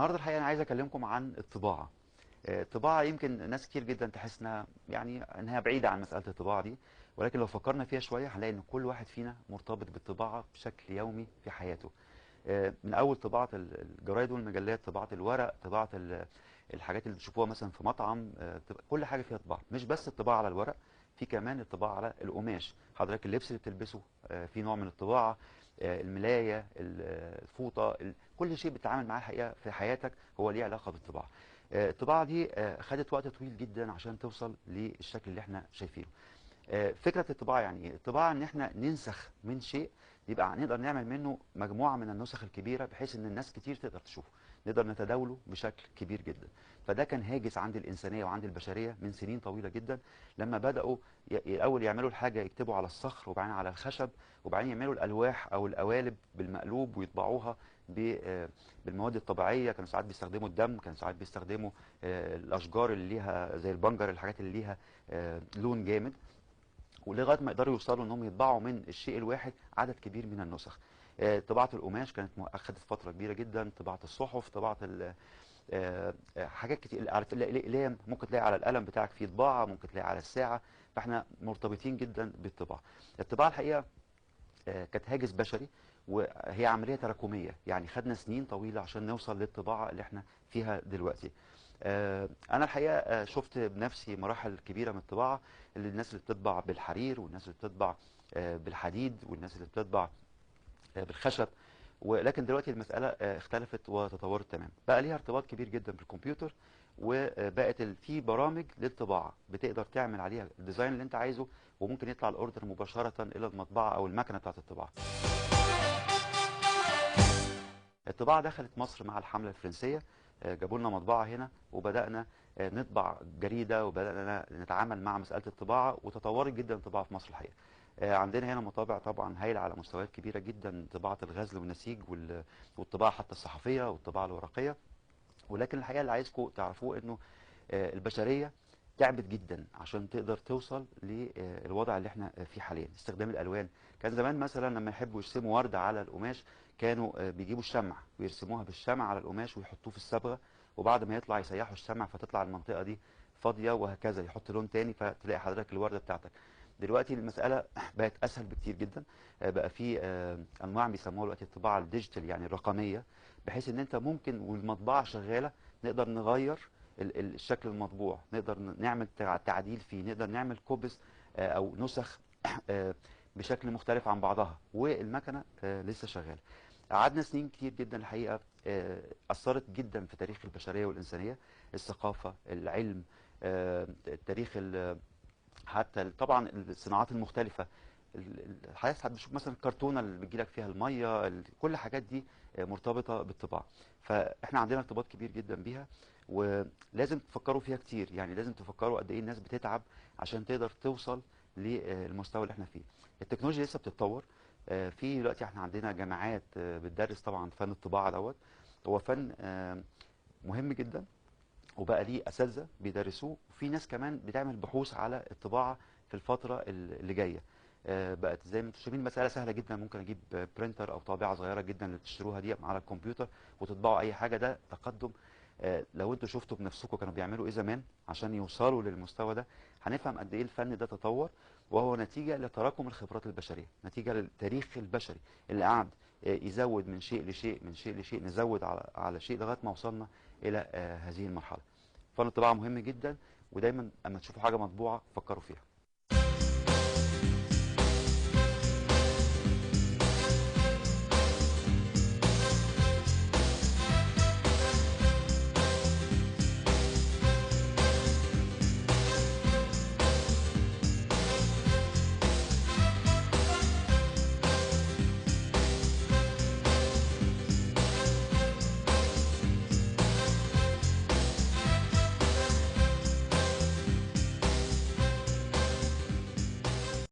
النهارده الحقيقه انا عايز اكلمكم عن الطباعه. الطباعه يمكن ناس كتير جدا تحس انها انها بعيده عن مساله الطباعه دي، ولكن لو فكرنا فيها شويه هنلاقي ان كل واحد فينا مرتبط بالطباعه بشكل يومي في حياته. من اول طباعه الجرايد والمجلات، طباعه الورق، طباعه الحاجات اللي بتشوفوها مثلا في مطعم، كل حاجه فيها طباعه. مش بس الطباعه على الورق، في كمان الطباعه على القماش. حضرتك اللبس اللي بتلبسه في نوع من الطباعه، الملايه، الفوطه، كل شيء بتتعامل معاه الحقيقه في حياتك هو ليه علاقه بالطباعه. الطباعه دي خدت وقت طويل جدا عشان توصل للشكل اللي احنا شايفينه. فكرة الطباعة يعني ايه؟ الطباعة ان احنا ننسخ من شيء يبقى نقدر نعمل منه مجموعة من النسخ الكبيرة بحيث ان الناس كتير تقدر تشوفه، نقدر نتداوله بشكل كبير جدا. فده كان هاجس عند الإنسانية وعند البشرية من سنين طويلة جدا، لما بدأوا الأول يعملوا الحاجة يكتبوا على الصخر وبعدين على الخشب وبعدين يعملوا الألواح أو القوالب بالمقلوب ويطبعوها بالمواد الطبيعية. كانوا ساعات بيستخدموا الدم، كانوا ساعات بيستخدموا الأشجار اللي ليها زي البنجر، الحاجات اللي ليها لون جامد، ولغايه ما يقدروا يوصلوا انهم يطبعوا من الشيء الواحد عدد كبير من النسخ. طباعه القماش كانت اخذت فتره كبيره جدا، طباعه الصحف، طباعه حاجات كتير. الاقلام ممكن تلاقي على القلم بتاعك فيه طباعه، ممكن تلاقي على الساعه. فاحنا مرتبطين جدا بالطباعه. الطباعه الحقيقه كانت هاجس بشري، وهي عمليه تراكميه، يعني خدنا سنين طويله عشان نوصل للطباعه اللي احنا فيها دلوقتي. انا الحقيقه شفت بنفسي مراحل كبيره من الطباعه، اللي الناس اللي بتطبع بالحرير، والناس اللي بتطبع بالحديد، والناس اللي بتطبع بالخشب. ولكن دلوقتي المساله اختلفت وتطورت تماما، بقى ليها ارتباط كبير جدا بالكمبيوتر، وبقت في برامج للطباعه بتقدر تعمل عليها الديزاين اللي انت عايزه، وممكن يطلع الاوردر مباشره الى المطبعه او المكنه بتاعت الطباعه. الطباعة دخلت مصر مع الحملة الفرنسية، جابوا لنا مطبعة هنا وبدأنا نطبع جريدة، وبدأنا نتعامل مع مسألة الطباعة، وتطورت جدا الطباعة في مصر الحقيقة. عندنا هنا مطابع طبعا هايلة على مستويات كبيرة جدا، طباعة الغزل والنسيج والطباعة حتى الصحفية والطباعة الورقية. ولكن الحقيقة اللي عايزكم تعرفوه انه البشرية تعبت جدا عشان تقدر توصل للوضع اللي احنا فيه حاليا. استخدام الالوان، كان زمان مثلا لما يحبوا يرسموا وردة على القماش كانوا بيجيبوا الشمع ويرسموها بالشمع على القماش ويحطوه في الصبغة، وبعد ما يطلع يسيحوا الشمع فتطلع المنطقة دي فاضية، وهكذا يحط لون تاني فتلاقي حضرتك الوردة بتاعتك. دلوقتي المسألة بقت أسهل بكتير جدا، بقى في أنواع بيسموها دلوقتي الطباعة الديجيتال، يعني الرقمية، بحيث إن أنت ممكن والمطبعة شغالة نقدر نغير الشكل المطبوع، نقدر نعمل تعديل فيه، نقدر نعمل كوبس او نسخ بشكل مختلف عن بعضها، والمكنه لسه شغاله. قعدنا سنين كتير جدا الحقيقه، اثرت جدا في تاريخ البشريه والانسانيه، الثقافه، العلم، التاريخ، حتى طبعا الصناعات المختلفه. الحقيقه بنشوف مثلا الكرتونه اللي بتجيلك فيها الميه، كل الحاجات دي مرتبطه بالطباعه. فاحنا عندنا ارتباط كبير جدا بيها، ولازم تفكروا فيها كتير. يعني لازم تفكروا قد ايه الناس بتتعب عشان تقدر توصل للمستوى اللي احنا فيه. التكنولوجيا لسه بتتطور. في دلوقتي احنا عندنا جامعات بتدرس طبعا فن الطباعه دوت. هو فن مهم جدا، وبقى ليه اساتذه بيدرسوه، وفي ناس كمان بتعمل بحوث على الطباعه في الفتره اللي جايه. بقت زي ما انتم شايفين مساله سهله جدا، ممكن اجيب برينتر او طابعه صغيره جدا اللي بتشتروها دي على الكمبيوتر وتطبعوا اي حاجه. ده تقدم. لو انتوا شفتوا بنفسكم كانوا بيعملوا ايه زمان عشان يوصلوا للمستوى ده، هنفهم قد ايه الفن ده تطور، وهو نتيجه لتراكم الخبرات البشريه، نتيجه للتاريخ البشري اللي قعد يزود من شيء لشيء، من شيء لشيء، نزود على شيء لغايه ما وصلنا الى هذه المرحله. فن الطباعه مهم جدا، ودايما اما تشوفوا حاجه مطبوعه فكروا فيها.